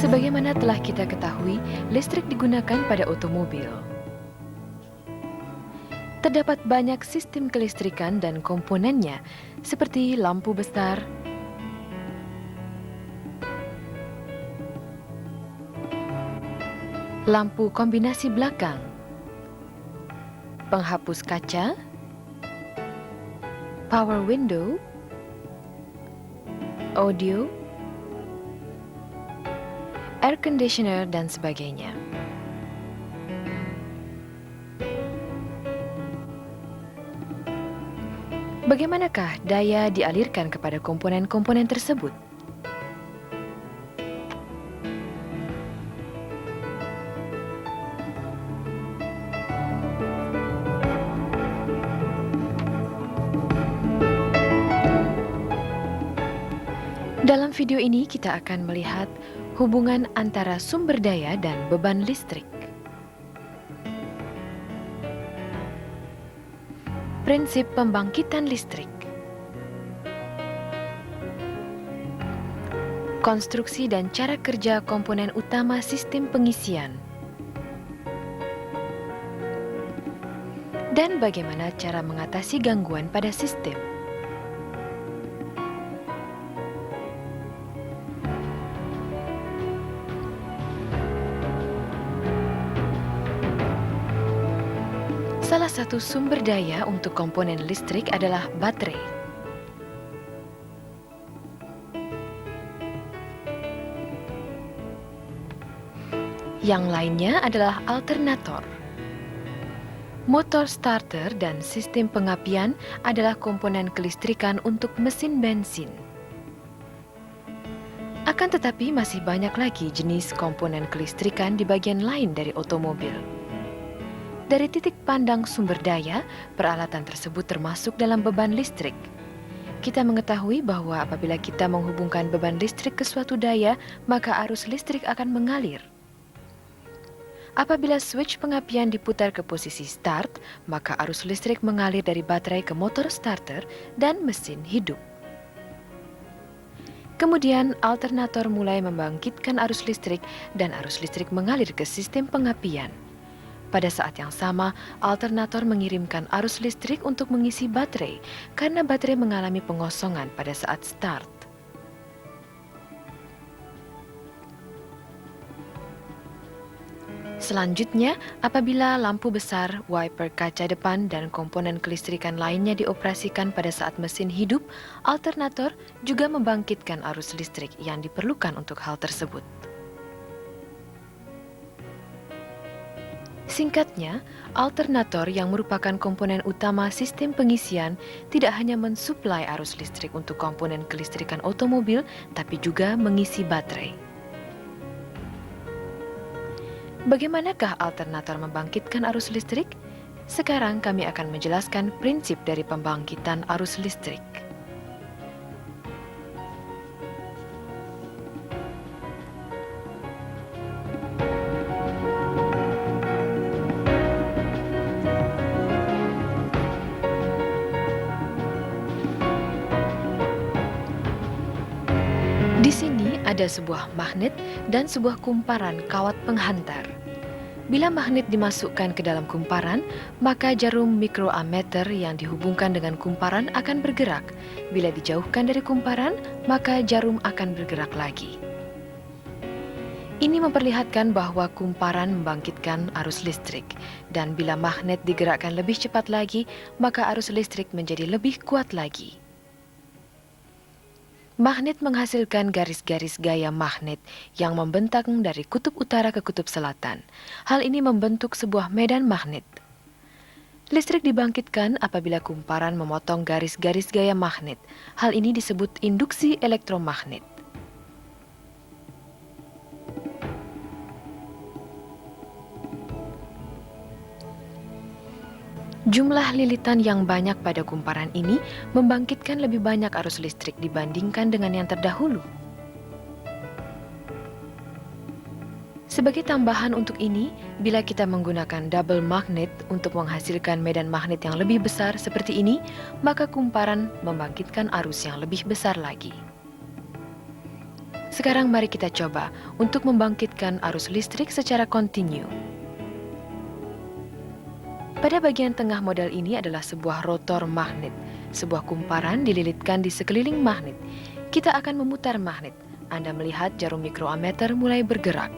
Sebagaimana telah kita ketahui, listrik digunakan pada otomobil. Terdapat banyak sistem kelistrikan dan komponennya, seperti lampu besar, lampu kombinasi belakang, penghapus kaca, power window, audio, air conditioner, dan sebagainya. Bagaimanakah daya dialirkan kepada komponen-komponen tersebut? Dalam video ini kita akan melihat hubungan antara sumber daya dan beban listrik. Prinsip pembangkitan listrik. Konstruksi dan cara kerja komponen utama sistem pengisian. Dan bagaimana cara mengatasi gangguan pada sistem. Salah satu sumber daya untuk komponen listrik adalah baterai. Yang lainnya adalah alternator. Motor starter dan sistem pengapian adalah komponen kelistrikan untuk mesin bensin. Akan tetapi masih banyak lagi jenis komponen kelistrikan di bagian lain dari otomobil. Dari titik pandang sumber daya, peralatan tersebut termasuk dalam beban listrik. Kita mengetahui bahwa apabila kita menghubungkan beban listrik ke suatu daya, maka arus listrik akan mengalir. Apabila switch pengapian diputar ke posisi start, maka arus listrik mengalir dari baterai ke motor starter dan mesin hidup. Kemudian alternator mulai membangkitkan arus listrik dan arus listrik mengalir ke sistem pengapian. Pada saat yang sama, alternator mengirimkan arus listrik untuk mengisi baterai karena baterai mengalami pengosongan pada saat start. Selanjutnya, apabila lampu besar, wiper kaca depan, dan komponen kelistrikan lainnya dioperasikan pada saat mesin hidup, alternator juga membangkitkan arus listrik yang diperlukan untuk hal tersebut. Singkatnya, alternator yang merupakan komponen utama sistem pengisian tidak hanya mensuplai arus listrik untuk komponen kelistrikan otomobil, tapi juga mengisi baterai. Bagaimanakah alternator membangkitkan arus listrik? Sekarang kami akan menjelaskan prinsip dari pembangkitan arus listrik. Di sini ada sebuah magnet dan sebuah kumparan kawat penghantar. Bila magnet dimasukkan ke dalam kumparan, maka jarum mikroammeter yang dihubungkan dengan kumparan akan bergerak. Bila dijauhkan dari kumparan, maka jarum akan bergerak lagi. Ini memperlihatkan bahwa kumparan membangkitkan arus listrik, dan bila magnet digerakkan lebih cepat lagi, maka arus listrik menjadi lebih kuat lagi. Magnet menghasilkan garis-garis gaya magnet yang membentang dari kutub utara ke kutub selatan. Hal ini membentuk sebuah medan magnet. Listrik dibangkitkan apabila kumparan memotong garis-garis gaya magnet. Hal ini disebut induksi elektromagnet. Jumlah lilitan yang banyak pada kumparan ini membangkitkan lebih banyak arus listrik dibandingkan dengan yang terdahulu. Sebagai tambahan untuk ini, bila kita menggunakan double magnet untuk menghasilkan medan magnet yang lebih besar seperti ini, maka kumparan membangkitkan arus yang lebih besar lagi. Sekarang mari kita coba untuk membangkitkan arus listrik secara kontinu. Pada bagian tengah model ini adalah sebuah rotor magnet. Sebuah kumparan dililitkan di sekeliling magnet. Kita akan memutar magnet. Anda melihat jarum mikroammeter mulai bergerak.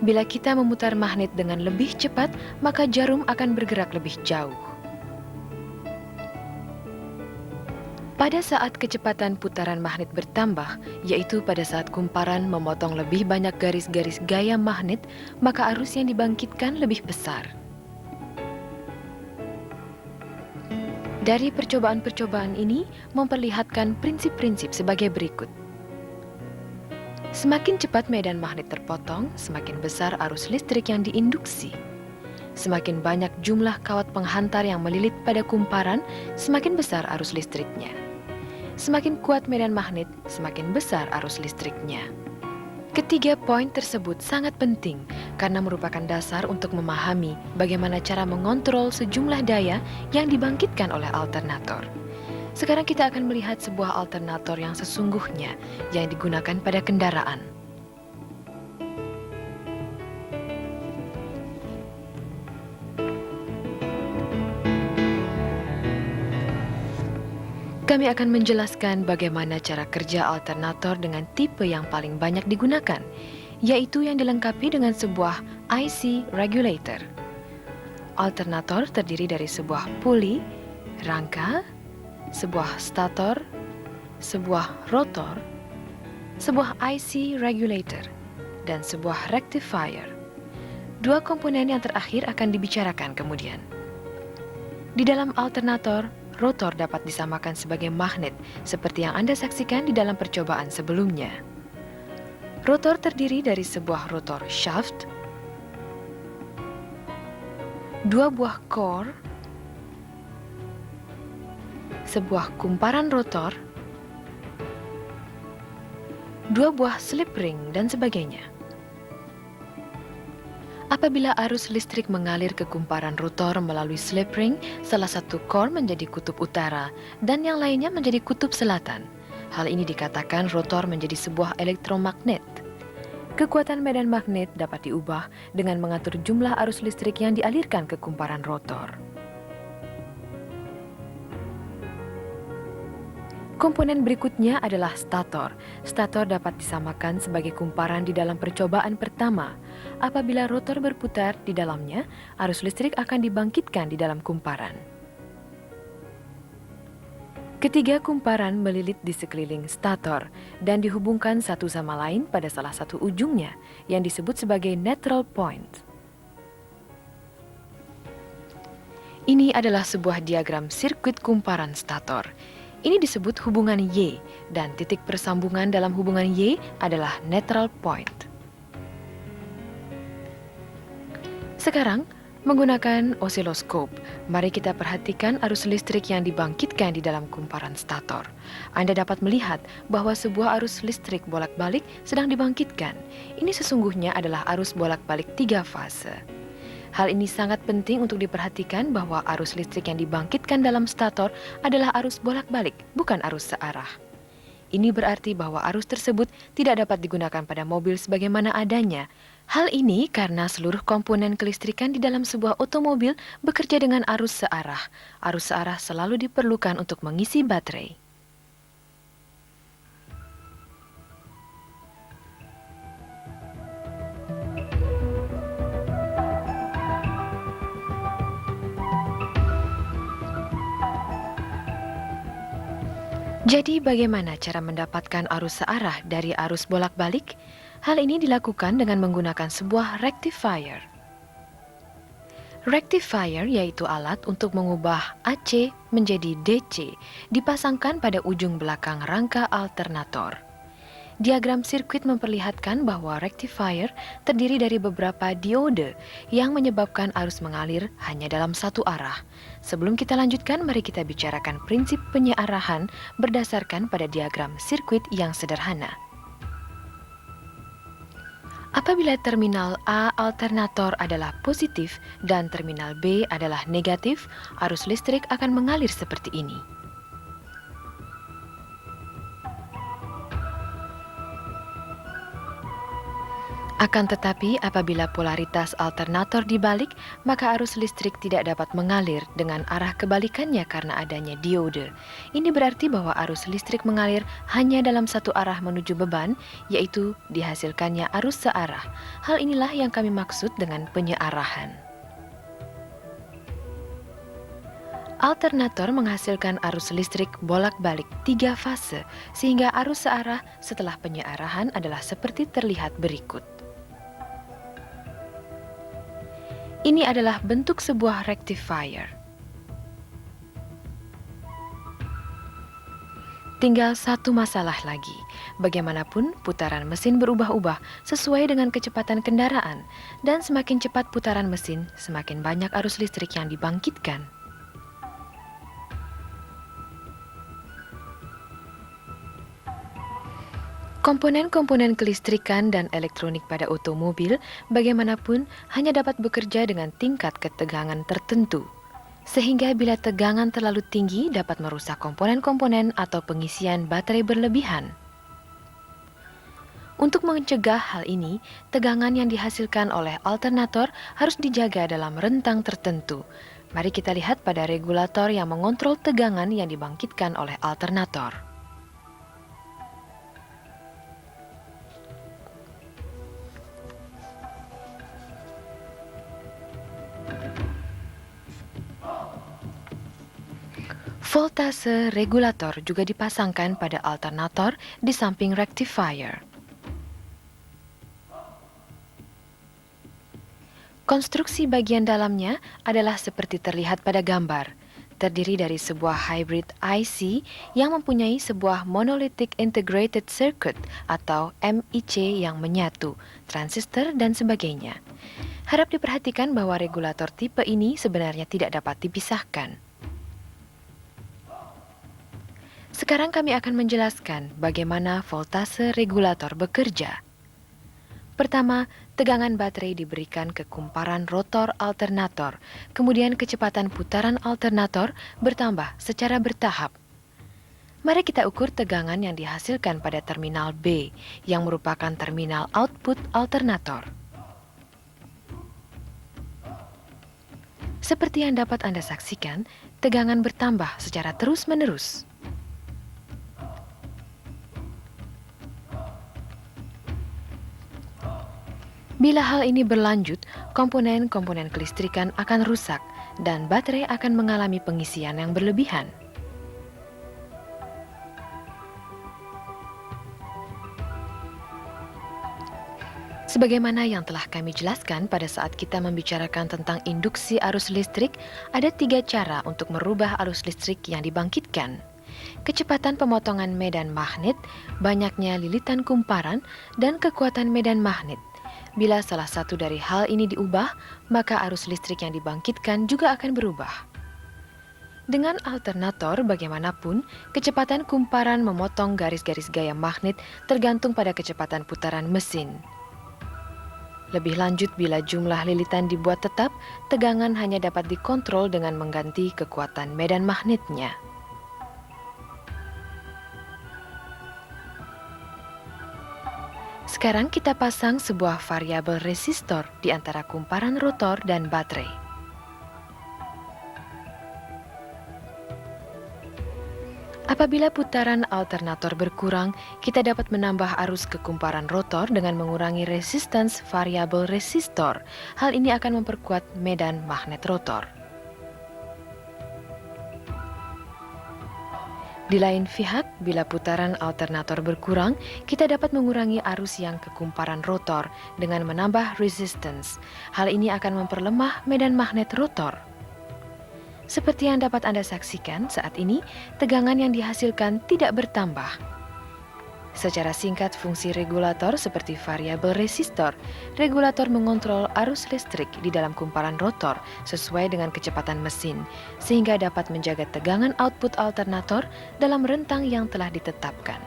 Bila kita memutar magnet dengan lebih cepat, maka jarum akan bergerak lebih jauh. Pada saat kecepatan putaran magnet bertambah, yaitu pada saat kumparan memotong lebih banyak garis-garis gaya magnet, maka arus yang dibangkitkan lebih besar. Dari percobaan-percobaan ini memperlihatkan prinsip-prinsip sebagai berikut. Semakin cepat medan magnet terpotong, semakin besar arus listrik yang diinduksi. Semakin banyak jumlah kawat penghantar yang melilit pada kumparan, semakin besar arus listriknya. Semakin kuat medan magnet, semakin besar arus listriknya. Ketiga poin tersebut sangat penting karena merupakan dasar untuk memahami bagaimana cara mengontrol sejumlah daya yang dibangkitkan oleh alternator. Sekarang kita akan melihat sebuah alternator yang sesungguhnya yang digunakan pada kendaraan. Kami akan menjelaskan bagaimana cara kerja alternator dengan tipe yang paling banyak digunakan, yaitu yang dilengkapi dengan sebuah IC regulator. Alternator terdiri dari sebuah puli, rangka, sebuah stator, sebuah rotor, sebuah IC regulator, dan sebuah rectifier. Dua komponen yang terakhir akan dibicarakan kemudian. Di dalam alternator, rotor dapat disamakan sebagai magnet, seperti yang Anda saksikan di dalam percobaan sebelumnya. Rotor terdiri dari sebuah rotor shaft, dua buah core, sebuah kumparan rotor, dua buah slip ring, dan sebagainya. Apabila arus listrik mengalir ke kumparan rotor melalui slip ring, salah satu core menjadi kutub utara dan yang lainnya menjadi kutub selatan. Hal ini dikatakan rotor menjadi sebuah elektromagnet. Kekuatan medan magnet dapat diubah dengan mengatur jumlah arus listrik yang dialirkan ke kumparan rotor. Komponen berikutnya adalah stator. Stator dapat disamakan sebagai kumparan di dalam percobaan pertama. Apabila rotor berputar di dalamnya, arus listrik akan dibangkitkan di dalam kumparan. Ketiga kumparan melilit di sekeliling stator dan dihubungkan satu sama lain pada salah satu ujungnya yang disebut sebagai neutral point. Ini adalah sebuah diagram sirkuit kumparan stator. Ini disebut hubungan Y, dan titik persambungan dalam hubungan Y adalah neutral point. Sekarang, menggunakan osiloskop, mari kita perhatikan arus listrik yang dibangkitkan di dalam kumparan stator. Anda dapat melihat bahwa sebuah arus listrik bolak-balik sedang dibangkitkan. Ini sesungguhnya adalah arus bolak-balik 3 fase. Hal ini sangat penting untuk diperhatikan bahwa arus listrik yang dibangkitkan dalam stator adalah arus bolak-balik, bukan arus searah. Ini berarti bahwa arus tersebut tidak dapat digunakan pada mobil sebagaimana adanya. Hal ini karena seluruh komponen kelistrikan di dalam sebuah otomobil bekerja dengan arus searah. Arus searah selalu diperlukan untuk mengisi baterai. Jadi bagaimana cara mendapatkan arus searah dari arus bolak-balik? Hal ini dilakukan dengan menggunakan sebuah rectifier. Rectifier yaitu alat untuk mengubah AC menjadi DC, dipasangkan pada ujung belakang rangka alternator. Diagram sirkuit memperlihatkan bahwa rectifier terdiri dari beberapa diode yang menyebabkan arus mengalir hanya dalam satu arah. Sebelum kita lanjutkan, mari kita bicarakan prinsip penyearahan berdasarkan pada diagram sirkuit yang sederhana. Apabila terminal A alternator adalah positif dan terminal B adalah negatif, arus listrik akan mengalir seperti ini. Akan tetapi, apabila polaritas alternator dibalik, maka arus listrik tidak dapat mengalir dengan arah kebalikannya karena adanya diode. Ini berarti bahwa arus listrik mengalir hanya dalam satu arah menuju beban, yaitu dihasilkannya arus searah. Hal inilah yang kami maksud dengan penyearahan. Alternator menghasilkan arus listrik bolak-balik 3 fase, sehingga arus searah setelah penyearahan adalah seperti terlihat berikut. Ini adalah bentuk sebuah rectifier. Tinggal satu masalah lagi. Bagaimanapun, putaran mesin berubah-ubah sesuai dengan kecepatan kendaraan, dan semakin cepat putaran mesin, semakin banyak arus listrik yang dibangkitkan. Komponen-komponen kelistrikan dan elektronik pada otomobil bagaimanapun hanya dapat bekerja dengan tingkat ketegangan tertentu. Sehingga bila tegangan terlalu tinggi dapat merusak komponen-komponen atau pengisian baterai berlebihan. Untuk mencegah hal ini, tegangan yang dihasilkan oleh alternator harus dijaga dalam rentang tertentu. Mari kita lihat pada regulator yang mengontrol tegangan yang dibangkitkan oleh alternator. Voltase regulator juga dipasangkan pada alternator di samping rectifier. Konstruksi bagian dalamnya adalah seperti terlihat pada gambar, terdiri dari sebuah hybrid IC yang mempunyai sebuah monolithic integrated circuit atau MIC yang menyatu, transistor dan sebagainya. Harap diperhatikan bahwa regulator tipe ini sebenarnya tidak dapat dipisahkan. Sekarang kami akan menjelaskan bagaimana voltase regulator bekerja. Pertama, tegangan baterai diberikan ke kumparan rotor alternator, kemudian kecepatan putaran alternator bertambah secara bertahap. Mari kita ukur tegangan yang dihasilkan pada terminal B, yang merupakan terminal output alternator. Seperti yang dapat Anda saksikan, tegangan bertambah secara terus-menerus. Bila hal ini berlanjut, komponen-komponen kelistrikan akan rusak dan baterai akan mengalami pengisian yang berlebihan. Sebagaimana yang telah kami jelaskan pada saat kita membicarakan tentang induksi arus listrik, ada 3 cara untuk merubah arus listrik yang dibangkitkan. Kecepatan pemotongan medan magnet, banyaknya lilitan kumparan, dan kekuatan medan magnet. Bila salah satu dari hal ini diubah, maka arus listrik yang dibangkitkan juga akan berubah. Dengan alternator, bagaimanapun, kecepatan kumparan memotong garis-garis gaya magnet tergantung pada kecepatan putaran mesin. Lebih lanjut, bila jumlah lilitan dibuat tetap, tegangan hanya dapat dikontrol dengan mengganti kekuatan medan magnetnya. Sekarang kita pasang sebuah variabel resistor di antara kumparan rotor dan baterai. Apabila putaran alternator berkurang, kita dapat menambah arus ke kumparan rotor dengan mengurangi resistance variabel resistor. Hal ini akan memperkuat medan magnet rotor. Di lain pihak, bila putaran alternator berkurang, kita dapat mengurangi arus yang ke kumparan rotor dengan menambah resistance. Hal ini akan memperlemah medan magnet rotor. Seperti yang dapat Anda saksikan saat ini, tegangan yang dihasilkan tidak bertambah. Secara singkat, fungsi regulator seperti variabel resistor. Regulator mengontrol arus listrik di dalam kumparan rotor sesuai dengan kecepatan mesin, sehingga dapat menjaga tegangan output alternator dalam rentang yang telah ditetapkan.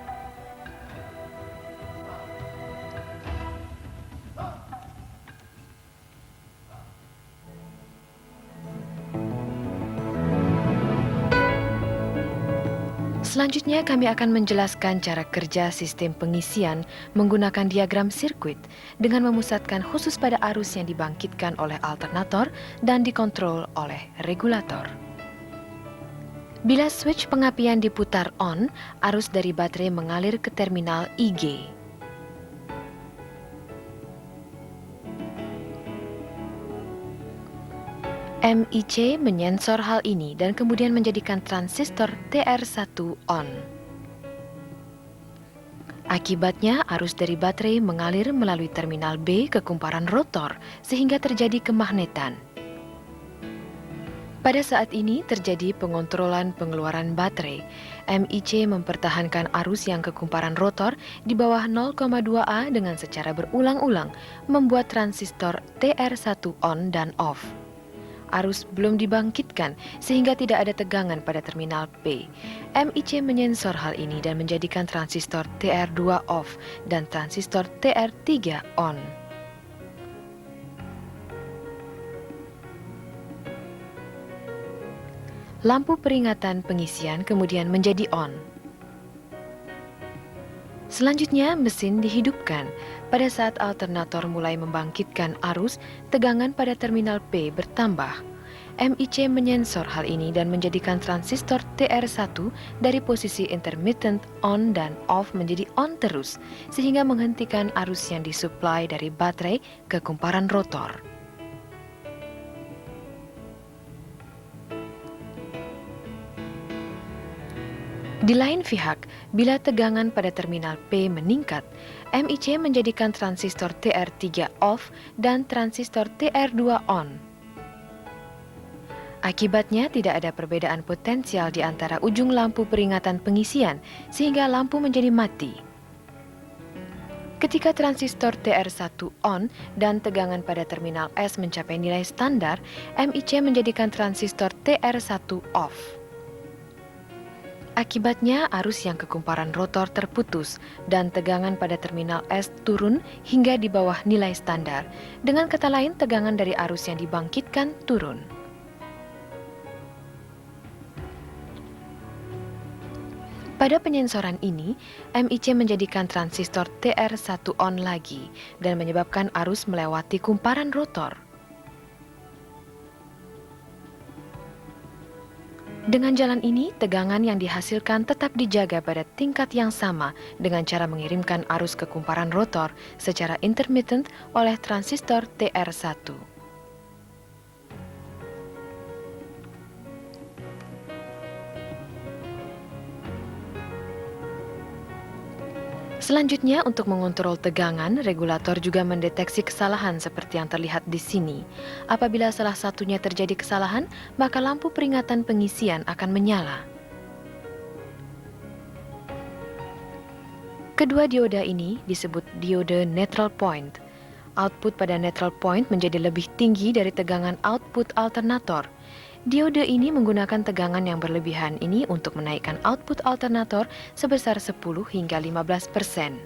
Selanjutnya kami akan menjelaskan cara kerja sistem pengisian menggunakan diagram sirkuit dengan memusatkan khusus pada arus yang dibangkitkan oleh alternator dan dikontrol oleh regulator. Bila switch pengapian diputar on, arus dari baterai mengalir ke terminal IG. MIC menyensor hal ini dan kemudian menjadikan transistor TR1 on. Akibatnya, arus dari baterai mengalir melalui terminal B ke kumparan rotor sehingga terjadi kemagnetan. Pada saat ini terjadi pengontrolan pengeluaran baterai. MIC mempertahankan arus yang ke kumparan rotor di bawah 0,2A dengan secara berulang-ulang membuat transistor TR1 on dan off. Arus belum dibangkitkan sehingga tidak ada tegangan pada terminal P. MIC menyensor hal ini dan menjadikan transistor TR2 off dan transistor TR3 on. Lampu peringatan pengisian kemudian menjadi on. Selanjutnya, mesin dihidupkan. Pada saat alternator mulai membangkitkan arus, tegangan pada terminal P bertambah. MIC menyensor hal ini dan menjadikan transistor TR1 dari posisi intermittent on dan off menjadi on terus, sehingga menghentikan arus yang disuplai dari baterai ke kumparan rotor. Di lain pihak, bila tegangan pada terminal P meningkat, MIC menjadikan transistor TR3 off dan transistor TR2 on. Akibatnya tidak ada perbedaan potensial di antara ujung lampu peringatan pengisian sehingga lampu menjadi mati. Ketika transistor TR1 on dan tegangan pada terminal S mencapai nilai standar, MIC menjadikan transistor TR1 off. Akibatnya arus yang ke kumparan rotor terputus dan tegangan pada terminal S turun hingga di bawah nilai standar. Dengan kata lain, tegangan dari arus yang dibangkitkan turun. Pada penyensoran ini, MIC menjadikan transistor TR1 on lagi dan menyebabkan arus melewati kumparan rotor. Dengan jalan ini, tegangan yang dihasilkan tetap dijaga pada tingkat yang sama dengan cara mengirimkan arus ke kumparan rotor secara intermittent oleh transistor TR1. Selanjutnya, untuk mengontrol tegangan, regulator juga mendeteksi kesalahan seperti yang terlihat di sini. Apabila salah satunya terjadi kesalahan, maka lampu peringatan pengisian akan menyala. Kedua dioda ini disebut diode neutral point. Output pada neutral point menjadi lebih tinggi dari tegangan output alternator. Diode ini menggunakan tegangan yang berlebihan ini untuk menaikkan output alternator sebesar 10 hingga 15%.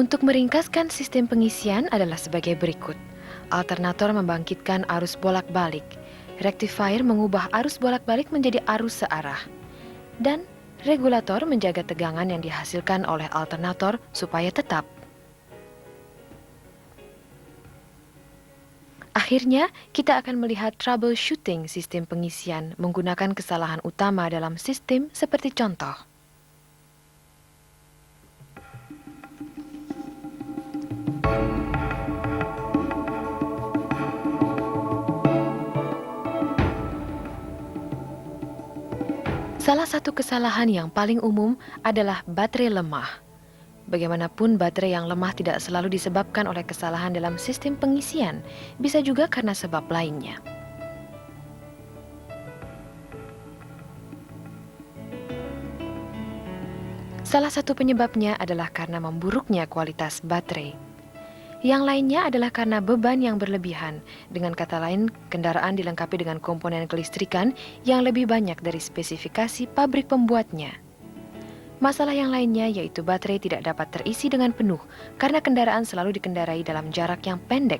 Untuk meringkaskan sistem pengisian adalah sebagai berikut. Alternator membangkitkan arus bolak-balik. Rectifier mengubah arus bolak-balik menjadi arus searah. Dan regulator menjaga tegangan yang dihasilkan oleh alternator supaya tetap. Akhirnya, kita akan melihat troubleshooting sistem pengisian menggunakan kesalahan utama dalam sistem seperti contoh. Salah satu kesalahan yang paling umum adalah baterai lemah. Bagaimanapun, baterai yang lemah tidak selalu disebabkan oleh kesalahan dalam sistem pengisian, bisa juga karena sebab lainnya. Salah satu penyebabnya adalah karena memburuknya kualitas baterai. Yang lainnya adalah karena beban yang berlebihan. Dengan kata lain, kendaraan dilengkapi dengan komponen kelistrikan yang lebih banyak dari spesifikasi pabrik pembuatnya. Masalah yang lainnya yaitu baterai tidak dapat terisi dengan penuh karena kendaraan selalu dikendarai dalam jarak yang pendek.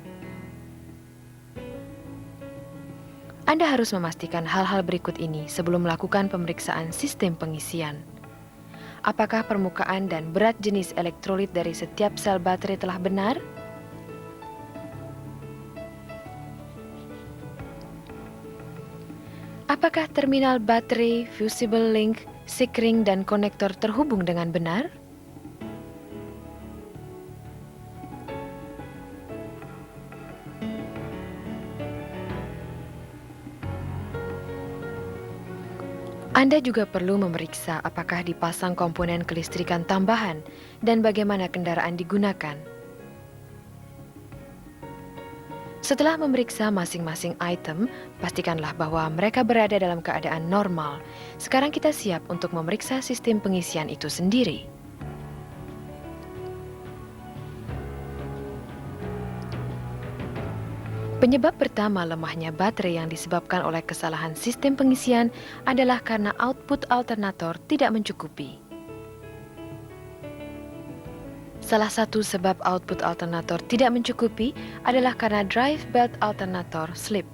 Anda harus memastikan hal-hal berikut ini sebelum melakukan pemeriksaan sistem pengisian. Apakah permukaan dan berat jenis elektrolit dari setiap sel baterai telah benar? Apakah terminal baterai, fusible link, sikring, dan konektor terhubung dengan benar? Anda juga perlu memeriksa apakah dipasang komponen kelistrikan tambahan dan bagaimana kendaraan digunakan. Setelah memeriksa masing-masing item, pastikanlah bahwa mereka berada dalam keadaan normal. Sekarang kita siap untuk memeriksa sistem pengisian itu sendiri. Penyebab pertama lemahnya baterai yang disebabkan oleh kesalahan sistem pengisian adalah karena output alternator tidak mencukupi. Salah satu sebab output alternator tidak mencukupi adalah karena drive belt alternator slip.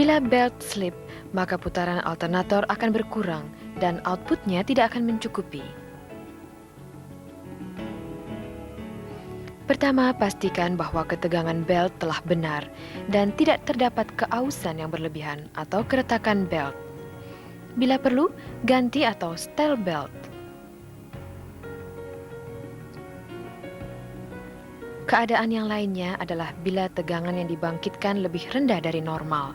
Bila belt slip, maka putaran alternator akan berkurang dan outputnya tidak akan mencukupi. Pertama, pastikan bahwa ketegangan belt telah benar dan tidak terdapat keausan yang berlebihan atau keretakan belt. Bila perlu, ganti atau setel belt. Keadaan yang lainnya adalah bila tegangan yang dibangkitkan lebih rendah dari normal.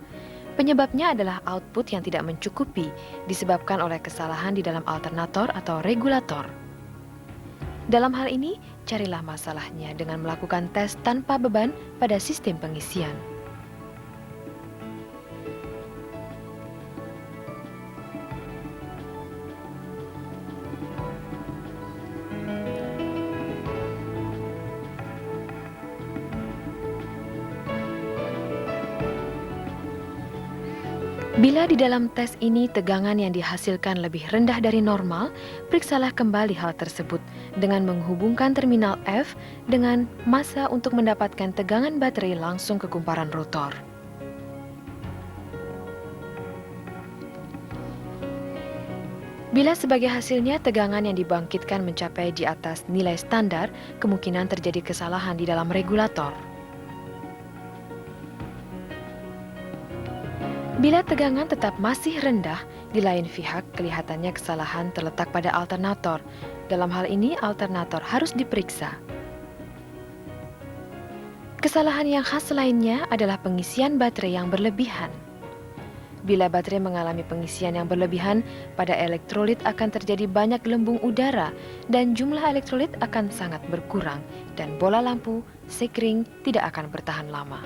Penyebabnya adalah output yang tidak mencukupi disebabkan oleh kesalahan di dalam alternator atau regulator. Dalam hal ini, carilah masalahnya dengan melakukan tes tanpa beban pada sistem pengisian. Bila di dalam tes ini tegangan yang dihasilkan lebih rendah dari normal, periksalah kembali hal tersebut dengan menghubungkan terminal F dengan massa untuk mendapatkan tegangan baterai langsung ke kumparan rotor. Bila sebagai hasilnya tegangan yang dibangkitkan mencapai di atas nilai standar, kemungkinan terjadi kesalahan di dalam regulator. Bila tegangan tetap masih rendah, di lain pihak kelihatannya kesalahan terletak pada alternator. Dalam hal ini, alternator harus diperiksa. Kesalahan yang khas lainnya adalah pengisian baterai yang berlebihan. Bila baterai mengalami pengisian yang berlebihan, pada elektrolit akan terjadi banyak gelembung udara dan jumlah elektrolit akan sangat berkurang dan bola lampu, sikring tidak akan bertahan lama.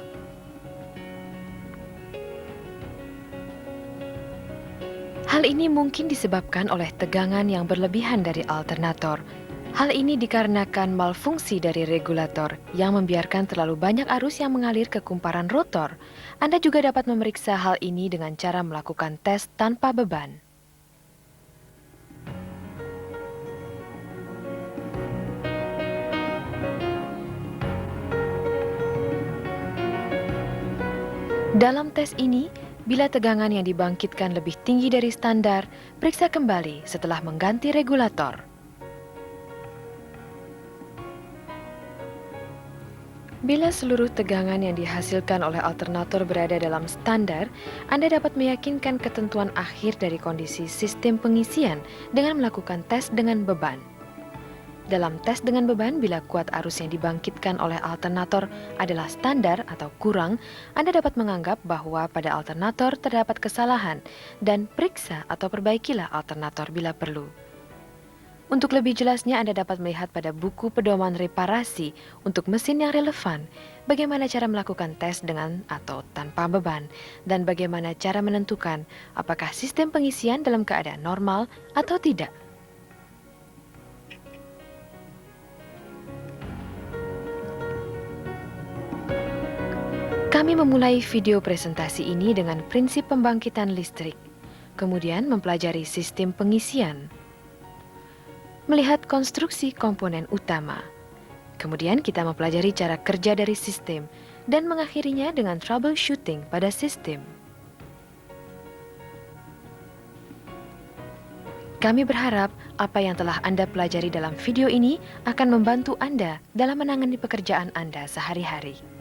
Hal ini mungkin disebabkan oleh tegangan yang berlebihan dari alternator. Hal ini dikarenakan malfungsi dari regulator yang membiarkan terlalu banyak arus yang mengalir ke kumparan rotor. Anda juga dapat memeriksa hal ini dengan cara melakukan tes tanpa beban. Dalam tes ini, bila tegangan yang dibangkitkan lebih tinggi dari standar, periksa kembali setelah mengganti regulator. Bila seluruh tegangan yang dihasilkan oleh alternator berada dalam standar, Anda dapat meyakinkan ketentuan akhir dari kondisi sistem pengisian dengan melakukan tes dengan beban. Dalam tes dengan beban, bila kuat arus yang dibangkitkan oleh alternator adalah standar atau kurang, Anda dapat menganggap bahwa pada alternator terdapat kesalahan dan periksa atau perbaikilah alternator bila perlu. Untuk lebih jelasnya, Anda dapat melihat pada buku pedoman reparasi untuk mesin yang relevan, bagaimana cara melakukan tes dengan atau tanpa beban, dan bagaimana cara menentukan apakah sistem pengisian dalam keadaan normal atau tidak. Kami memulai video presentasi ini dengan prinsip pembangkitan listrik. kemudian mempelajari sistem pengisian, melihat konstruksi komponen utama. Kemudian kita mempelajari cara kerja dari sistem dan mengakhirinya dengan troubleshooting pada sistem. Kami berharap apa yang telah Anda pelajari dalam video ini akan membantu Anda dalam menangani pekerjaan Anda sehari-hari.